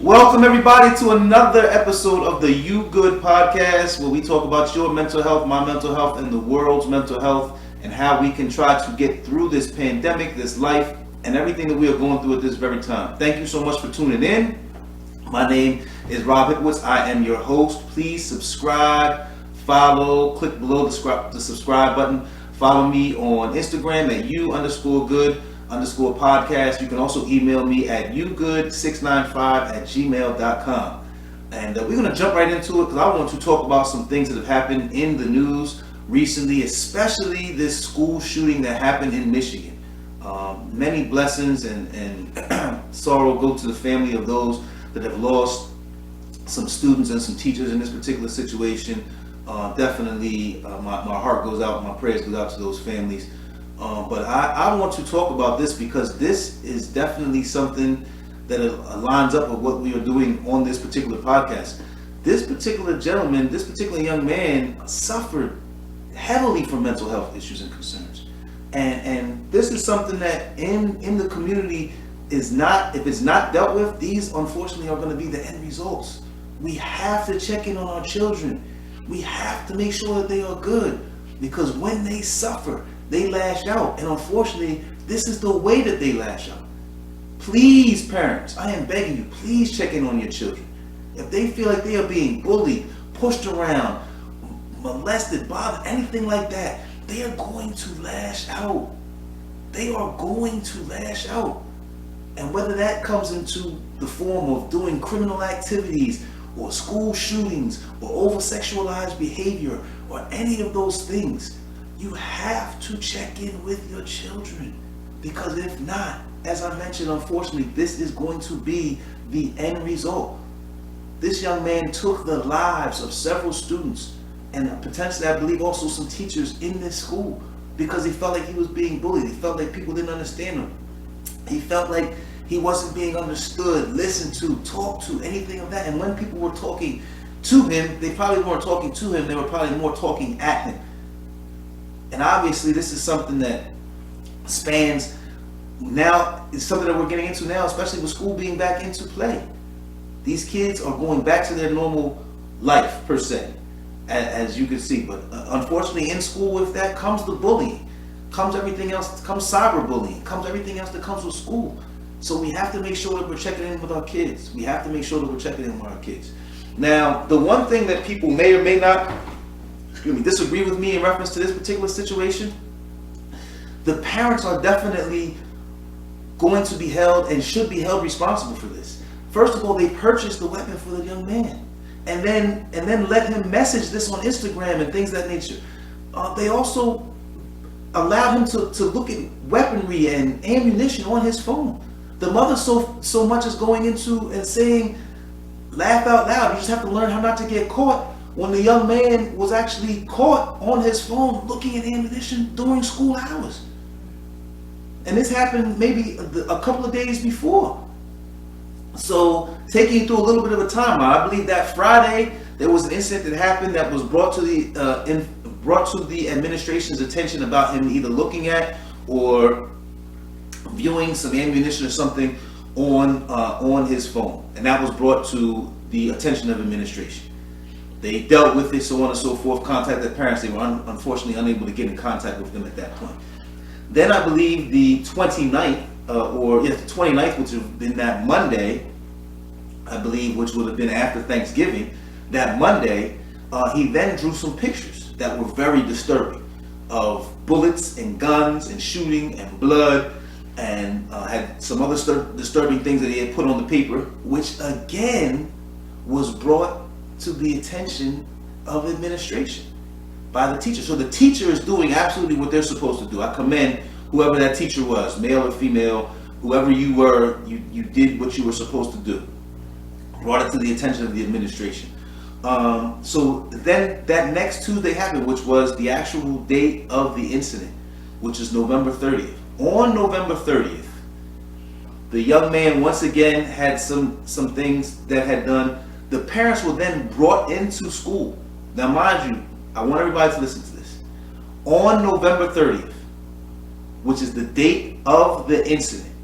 Welcome everybody to another episode of the You Good podcast, where we talk about your mental health, my mental health, and the world's mental health, and how we can try to get through this pandemic, this life, and everything that we are going through at this very time. Thank you so much for tuning in. My name is Rob Hickwitz. I am your host. Please subscribe, follow, click below the subscribe button. Follow me on Instagram at you_good_podcast. You can also email me at yougood695@gmail.com. And we're going to jump right into it because I want to talk about some things that have happened in the news recently, especially this school shooting that happened in Michigan. Many blessings and sorrow go to the family of those that have lost some students and some teachers in this particular situation. Definitely, my heart goes out, my prayers go out to those families. But I want to talk about this because this is definitely something that lines up with what we are doing on this particular podcast. This particular gentleman, this particular young man suffered heavily from mental health issues and concerns. And this is something that in the community is not, if it's not dealt with, these unfortunately are going to be the end results. We have to check in on our children. We have to make sure that they are good, because when they suffer, they lash out. And unfortunately, this is the way that they lash out. Please, parents, I am begging you, please check in on your children. If they feel like they are being bullied, pushed around, molested, bothered, anything like that, they are going to lash out. They are going to lash out. And whether that comes into the form of doing criminal activities or school shootings or over-sexualized behavior or any of those things, you have to check in with your children. Because if not, as I mentioned, unfortunately, this is going to be the end result. This young man took the lives of several students and potentially, I believe, also some teachers in this school because he felt like he was being bullied. He felt like people didn't understand him. He felt like he wasn't being understood, listened to, talked to, anything of that. And when people were talking to him, they probably weren't talking to him, they were probably more talking at him. And obviously this is something that spans now, it's something that we're getting into now, especially with school being back into play. These kids are going back to their normal life, per se, as you can see. But unfortunately in school with that comes the bullying, comes everything else, comes cyberbullying, comes everything else that comes with school. So we have to make sure that we're checking in with our kids. We have to make sure that we're checking in with our kids. Now, the one thing that people may or may not, disagree with me in reference to this particular situation, the parents are definitely going to be held and should be held responsible for this. First of all, they purchased the weapon for the young man, and then let him message this on Instagram and things of that nature. They also allowed him to look at weaponry and ammunition on his phone. The mother so much is going into and saying, laugh out loud, you just have to learn how not to get caught, when the young man was actually caught on his phone looking at ammunition during school hours. And this happened maybe a couple of days before. So taking you through a little bit of a timeline, I believe that Friday there was an incident that happened that was brought to the administration's attention about him either looking at or viewing some ammunition or something on his phone, and that was brought to the attention of administration. They dealt with it, so on and so forth, contacted parents. They were unfortunately unable to get in contact with them at that point. Then I believe the 29th, the 29th, which would have been that Monday, I believe, which would have been after Thanksgiving, that Monday, he then drew some pictures that were very disturbing of bullets and guns and shooting and blood, and had some other disturbing things that he had put on the paper, which again was brought to the attention of administration by the teacher. So the teacher is doing absolutely what they're supposed to do. I commend whoever that teacher was, male or female, whoever you were, you did what you were supposed to do. Brought it to the attention of the administration. So then that next Tuesday happened, which was the actual date of the incident, which is November 30th. On November 30th, the young man once again had some things that had done. The parents were then brought into school. Now mind you, I want everybody to listen to this. On November 30th, which is the date of the incident,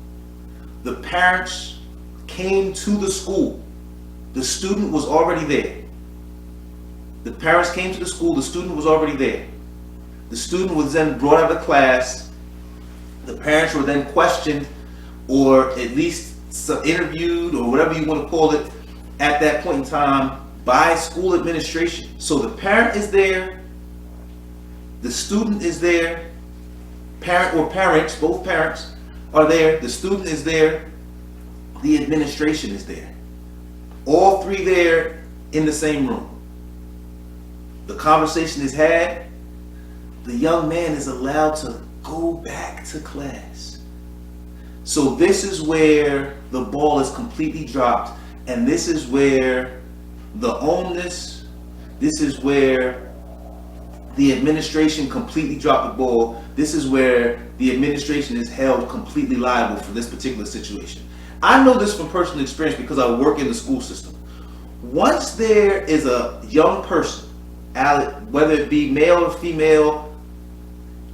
the parents came to the school, the student was already there. The parents came to the school, the student was already there. The student was then brought out of class. The parents were then questioned, or at least interviewed, or whatever you want to call it, at that point in time by school administration. So the parent is there, the student is there, parent or parents, both parents are there, the student is there, the administration is there. All three there in the same room. The conversation is had. The young man is allowed to go back to class. So this is where the ball is completely dropped, and this is where the onus, this is where the administration completely dropped the ball. This is where the administration is held completely liable for this particular situation. I know this from personal experience because I work in the school system. Once there is a young person, whether it be male or female,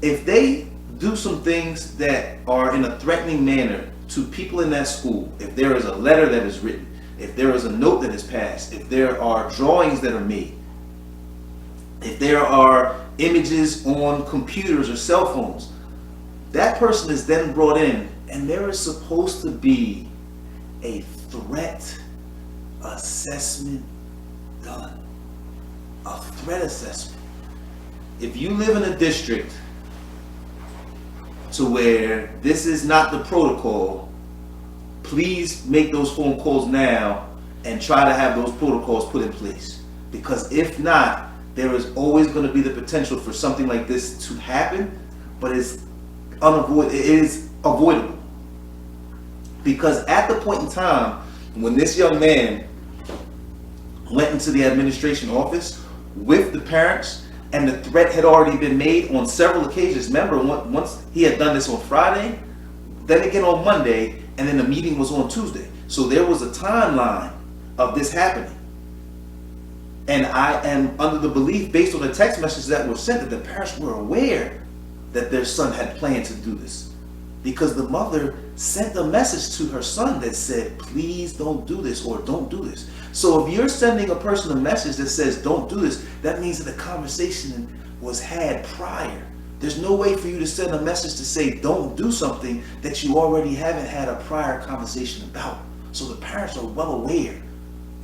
if they do some things that are in a threatening manner to people in that school, if there is a letter that is written, if there is a note that is passed, if there are drawings that are made, if there are images on computers or cell phones, that person is then brought in, and there is supposed to be a threat assessment done. A threat assessment. If you live in a district to where this is not the protocol, please make those phone calls now and try to have those protocols put in place. Because if not, there is always going to be the potential for something like this to happen, but it is avoidable. Because at the point in time when this young man went into the administration office with the parents, and the threat had already been made on several occasions. Remember, once he had done this on Friday, then again on Monday, and then the meeting was on Tuesday. So there was a timeline of this happening. And I am under the belief, based on the text messages that were sent, that the parents were aware that their son had planned to do this. Because the mother sent a message to her son that said, please don't do this, or don't do this. So if you're sending a person a message that says don't do this, that means that the conversation was had prior. There's no way for you to send a message to say don't do something that you already haven't had a prior conversation about. So the parents are well aware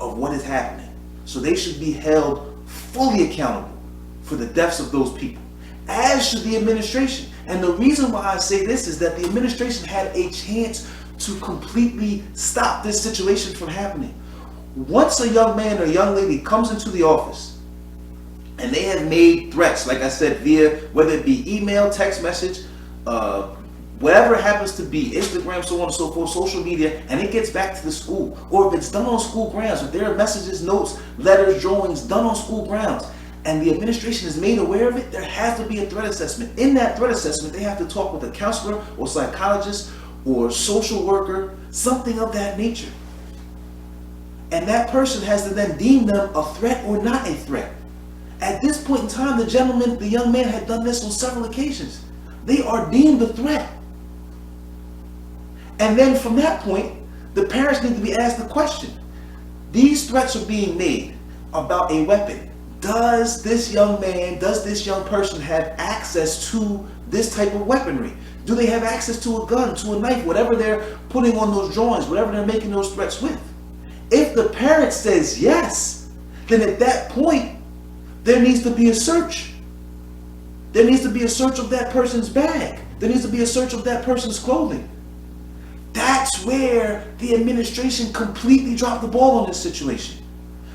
of what is happening. So they should be held fully accountable for the deaths of those people, as should the administration. And the reason why I say this is that the administration had a chance to completely stop this situation from happening. Once a young man or young lady comes into the office and they have made threats, like I said, via whether it be email, text message, whatever it happens to be, Instagram, so on and so forth, social media, and it gets back to the school, or if it's done on school grounds, if there are messages, notes, letters, drawings done on school grounds, and the administration is made aware of it, there has to be a threat assessment. In that threat assessment, they have to talk with a counselor or psychologist or social worker, something of that nature. And that person has to then deem them a threat or not a threat. At this point in time, the young man had done this on several occasions. They are deemed a threat. And then from that point, the parents need to be asked the question. These threats are being made about a weapon. Does this young person have access to this type of weaponry? Do they have access to a gun, to a knife, whatever they're putting on those drawings, whatever they're making those threats with? If the parent says yes, then at that point, there needs to be a search. There needs to be a search of that person's bag. There needs to be a search of that person's clothing. That's where the administration completely dropped the ball on this situation.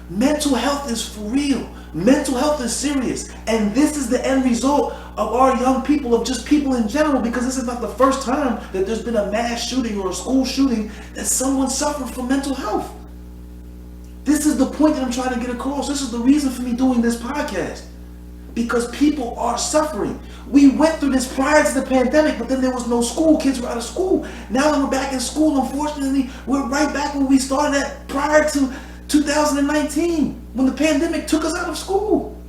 Mental health is for real. Mental health is serious. And this is the end result of our young people, of just people in general, because this is not the first time that there's been a mass shooting or a school shooting that someone suffered from mental health. This is the point that I'm trying to get across. This is the reason for me doing this podcast. Because people are suffering. We went through this prior to the pandemic, but then there was no school. Kids were out of school. Now that we're back in school, unfortunately, we're right back where we started at prior to 2019, when the pandemic took us out of school.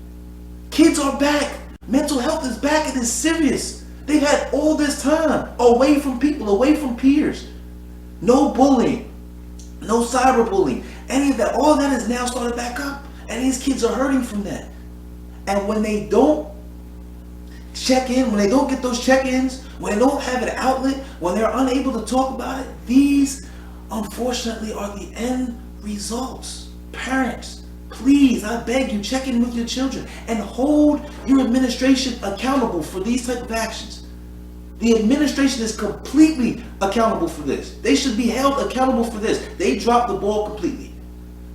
Kids are back. Mental health is back. It is serious. They've had all this time away from people, away from peers. No bullying, no cyberbullying, any of that. All that is now started back up. And these kids are hurting from that. And when they don't check in, when they don't get those check-ins, when they don't have an outlet, when they're unable to talk about it, these unfortunately are the end results. Parents, please, I beg you, check in with your children and hold your administration accountable for these type of actions. The administration is completely accountable for this. They should be held accountable for this. They dropped the ball completely.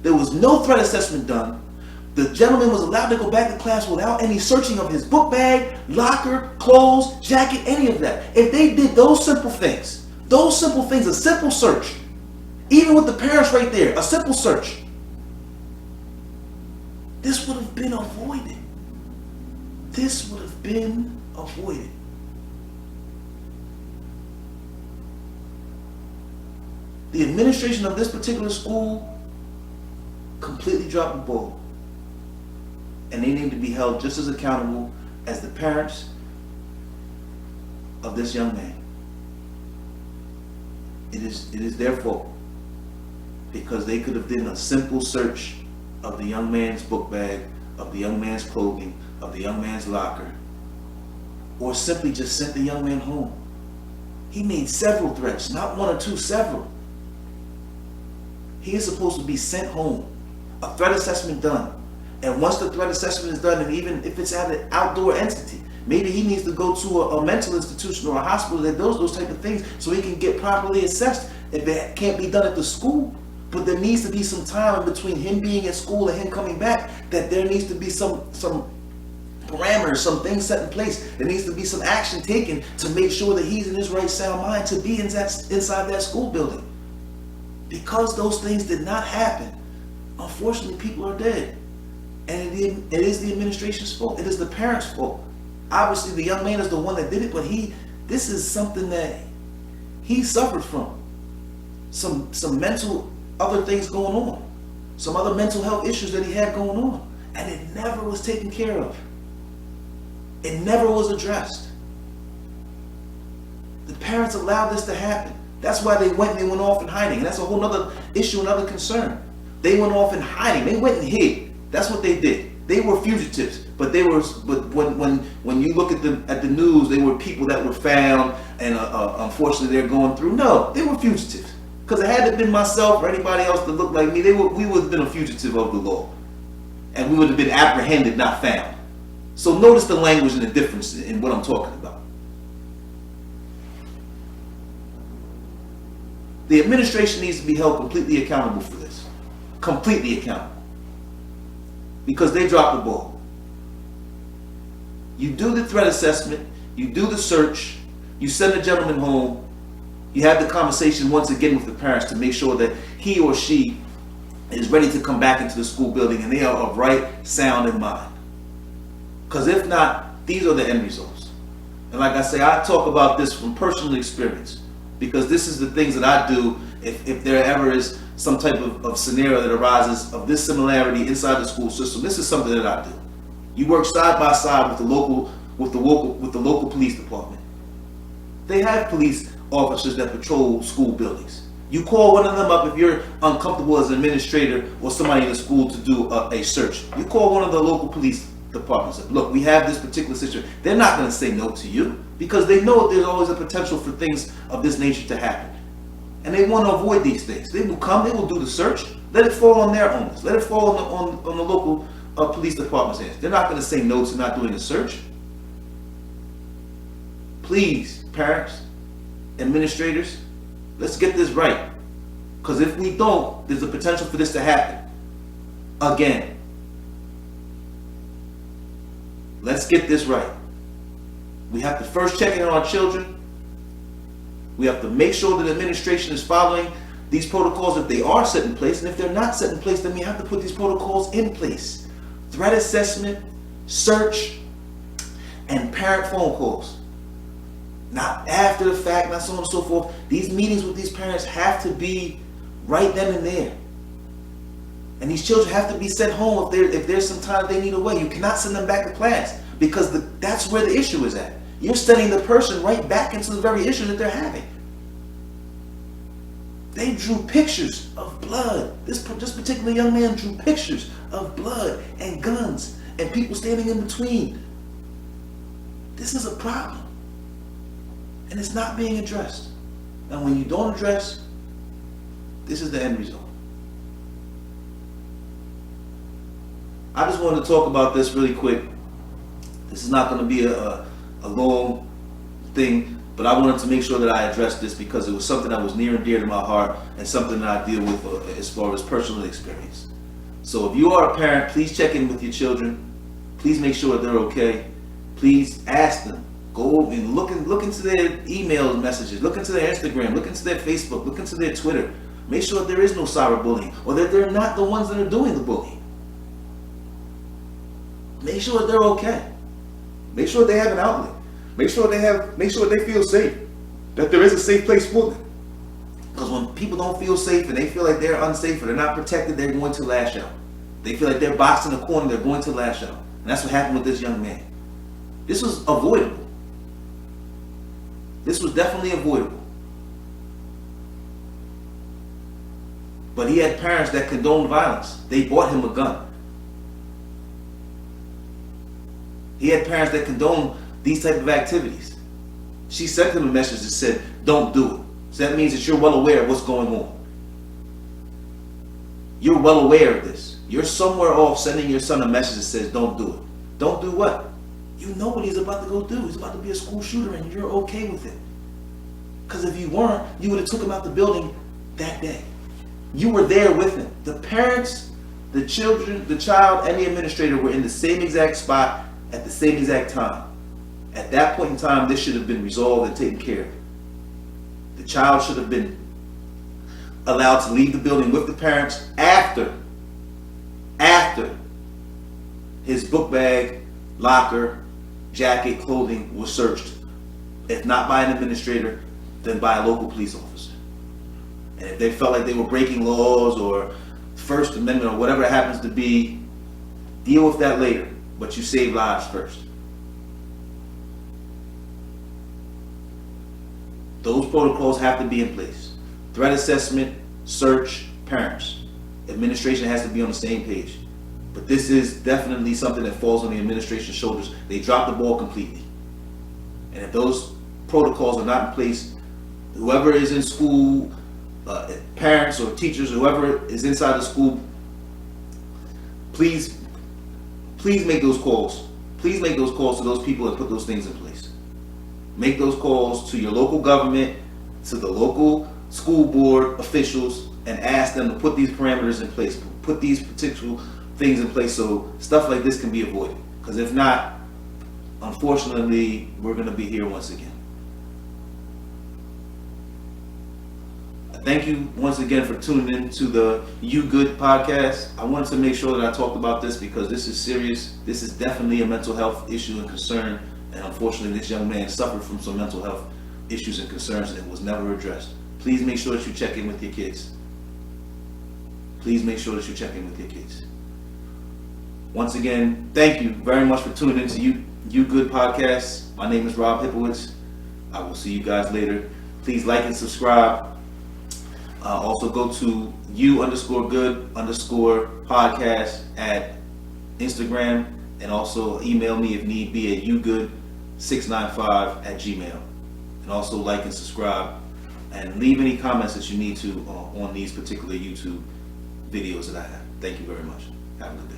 There was no threat assessment done. The gentleman was allowed to go back to class without any searching of his book bag, locker, clothes, jacket, any of that. If they did those simple things, a simple search, even with the parents right there, a simple search, this would have been avoided. This would have been avoided. The administration of this particular school completely dropped the ball. And they need to be held just as accountable as the parents of this young man. It is their fault, because they could have done a simple search of the young man's book bag, of the young man's clothing, of the young man's locker, or simply just sent the young man home. He made several threats, not one or two, several. He is supposed to be sent home, a threat assessment done. And once the threat assessment is done, and even if it's at an outdoor entity, maybe he needs to go to a mental institution or a hospital that does those type of things so he can get properly assessed. If it can't be done at the school, but there needs to be some time in between him being at school and him coming back, that there needs to be some parameters, some things set in place. There needs to be some action taken to make sure that he's in his right sound mind to be inside that school building. Because those things did not happen, unfortunately, people are dead. And it is the administration's fault. It is the parents' fault. Obviously, the young man is the one that did it, but this is something that he suffered from. Some mental other things going on. Some other mental health issues that he had going on. And it never was taken care of. It never was addressed. The parents allowed this to happen. That's why they went off in hiding. And that's a whole other issue, another concern. They went off in hiding. They went and hid. That's what they did. They were fugitives, but when you look at the news, they were people that were found, and unfortunately they're going through. No, they were fugitives. Because it had to been myself or anybody else that looked like me, we would have been a fugitive of the law, and we would have been apprehended, not found. So notice the language and the difference in what I'm talking about. The administration needs to be held completely accountable for this. Completely accountable. Because they dropped the ball. You do the threat assessment, you do the search, you send the gentleman home, you have the conversation once again with the parents to make sure that he or she is ready to come back into the school building and they are of right, sound in mind. Because if not, these are the end results. And like I say, I talk about this from personal experience, because this is the things that I do if there ever is some type of scenario that arises of this similarity inside the school system. This is something that I do. You work side by side with the local police department. They have police officers that patrol school buildings. You call one of them up if you're uncomfortable as an administrator or somebody in the school to do a search. You call one of the local police departments up. Look, we have this particular situation. They're not going to say no to you, because they know there's always a potential for things of this nature to happen. And they want to avoid these things. They will come, they will do the search, let it fall on their owners, let it fall on the local police department's hands. They're not going to say no to not doing a search. Please, parents, administrators, let's get this right. Because if we don't, there's a potential for this to happen again. Let's get this right. We have to first check in on our children. We have to make sure that the administration is following these protocols if they are set in place. And if they're not set in place, then we have to put these protocols in place. Threat assessment, search, and parent phone calls. Not after the fact, not so on and so forth. These meetings with these parents have to be right then and there. And these children have to be sent home if there's some time they need away. You cannot send them back to class, because that's where the issue is at. You're sending the person right back into the very issue that they're having. They drew pictures of blood. This particular young man drew pictures of blood and guns and people standing in between. This is a problem. And it's not being addressed. And when you don't address, this is the end result. I just wanted to talk about this really quick. This is not going to be a long thing, but I wanted to make sure that I addressed this because it was something that was near and dear to my heart and something that I deal with as far as personal experience. So if you are a parent, please check in with your children. Please make sure they're okay. Please ask them. Go and look into their email messages, look into their Instagram, look into their Facebook, look into their Twitter. Make sure there is no cyberbullying or that they're not the ones that are doing the bullying. Make sure they're okay. Make sure they have an outlet. Make sure they feel safe. That there is a safe place for them. Because when people don't feel safe and they feel like they're unsafe or they're not protected, they're going to lash out. They feel like they're boxed in a corner, they're going to lash out. And that's what happened with this young man. This was avoidable. This was definitely avoidable. But he had parents that condoned violence. They bought him a gun. He had parents that condoned these type of activities. She sent him a message that said, don't do it. So that means that you're well aware of what's going on. You're well aware of this. You're somewhere off sending your son a message that says, don't do it. Don't do what? You know what he's about to go do. He's about to be a school shooter and you're okay with it. Because if you weren't, you would have took him out the building that day. You were there with him. The parents, the children, the child, and the administrator were in the same exact spot at the same exact time. At that point in time, this should have been resolved and taken care of. The child should have been allowed to leave the building with the parents after his book bag, locker, jacket, clothing was searched. If not by an administrator, then by a local police officer. And if they felt like they were breaking laws or First Amendment or whatever it happens to be, deal with that later. But you save lives first. Those protocols have to be in place. Threat assessment, search, parents. Administration has to be on the same page. But this is definitely something that falls on the administration's shoulders. They dropped the ball completely. And if those protocols are not in place, whoever is in school, parents or teachers, whoever is inside the school, please make those calls. Please make those calls to those people and put those things in place. Make those calls to your local government, to the local school board officials, and ask them to put these parameters in place, put these particular things in place so stuff like this can be avoided. Because if not, unfortunately, we're going to be here once again. Thank you once again for tuning in to the You Good podcast. I wanted to make sure that I talked about this because this is serious. This is definitely a mental health issue and concern. And unfortunately, this young man suffered from some mental health issues and concerns and it was never addressed. Please make sure that you check in with your kids. Please make sure that you check in with your kids. Once again, thank you very much for tuning in to You Good podcast. My name is Rob Hipowitz. I will see you guys later. Please like and subscribe. Also go to you_good_podcast at Instagram and also email me if need be at yougood695@gmail. And also like and subscribe and leave any comments that you need to on these particular YouTube videos that I have. Thank you very much. Have a good day.